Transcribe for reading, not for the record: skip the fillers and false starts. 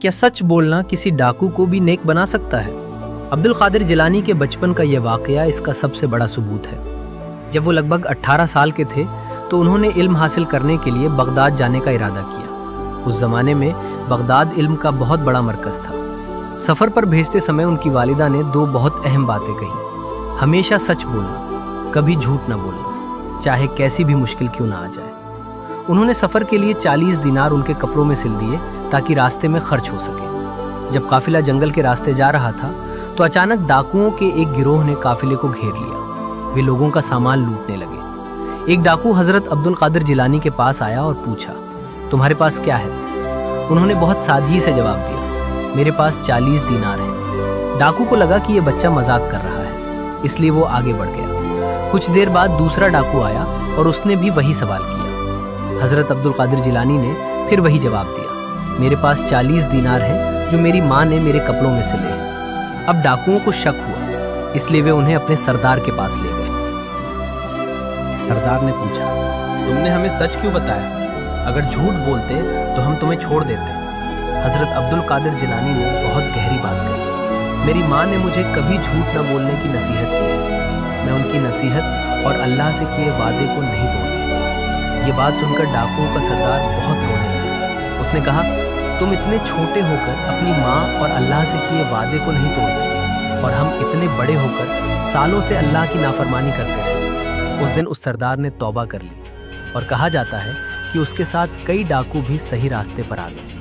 क्या सच बोलना किसी डाकू को भी नेक बना सकता है? अब्दुल कादिर जिलानी के बचपन का यह वाकया इसका सबसे बड़ा सबूत है। जब वो लगभग 18 साल के थे तो उन्होंने इल्म हासिल करने के लिए बगदाद जाने का इरादा किया। उस ज़माने में बगदाद इल्म का बहुत बड़ा मरकज़ था। सफ़र पर भेजते समय उनकी वालिदा ने 2 बहुत अहम बातें कही। हमेशा सच बोलना, कभी झूठ ना बोलना, चाहे कैसी भी मुश्किल क्यों ना आ जाए। उन्होंने सफ़र के लिए 40 दिनार उनके कपड़ों में सिल दिए ताकि रास्ते में खर्च हो सके। जब काफिला जंगल के रास्ते जा रहा था तो अचानक डाकुओं के एक गिरोह ने काफिले को घेर लिया। वे लोगों का सामान लूटने लगे। एक डाकू हजरत अब्दुल कादिर जिलानी के पास आया और पूछा, तुम्हारे पास क्या है? उन्होंने बहुत सादगी से जवाब दिया, मेरे पास 40 दिनार हैं। डाकू को लगा कि यह बच्चा मजाक कर रहा है, इसलिए वो आगे बढ़ गया। कुछ देर बाद दूसरा डाकू आया और उसने भी वही सवाल किया। हजरत अब्दुल कादिर जिलानी ने फिर वही जवाब दिया, मेरे पास 40 दिनार हैं जो मेरी माँ ने मेरे कपड़ों में सिले हैं। अब डाकुओं को शक हुआ, इसलिए वे उन्हें अपने सरदार के पास ले गए। सरदार ने पूछा, तुमने हमें सच क्यों बताया? अगर झूठ बोलते तो हम तुम्हें छोड़ देते। हजरत अब्दुल कादिर जिलानी ने बहुत गहरी बात कही, मेरी माँ ने मुझे कभी झूठ न बोलने की नसीहत की है। मैं उनकी नसीहत और अल्लाह से किए वादे को नहीं तोड़ सकता। ये बात सुनकर डाकुओं का सरदार बहुत रोने लगा। उसने कहा, तुम इतने छोटे होकर अपनी माँ और अल्लाह से किए वादे को नहीं तोड़ते और हम इतने बड़े होकर सालों से अल्लाह की नाफरमानी करते रहे। उस दिन उस सरदार ने तौबा कर ली और कहा जाता है कि उसके साथ कई डाकू भी सही रास्ते पर आ गए।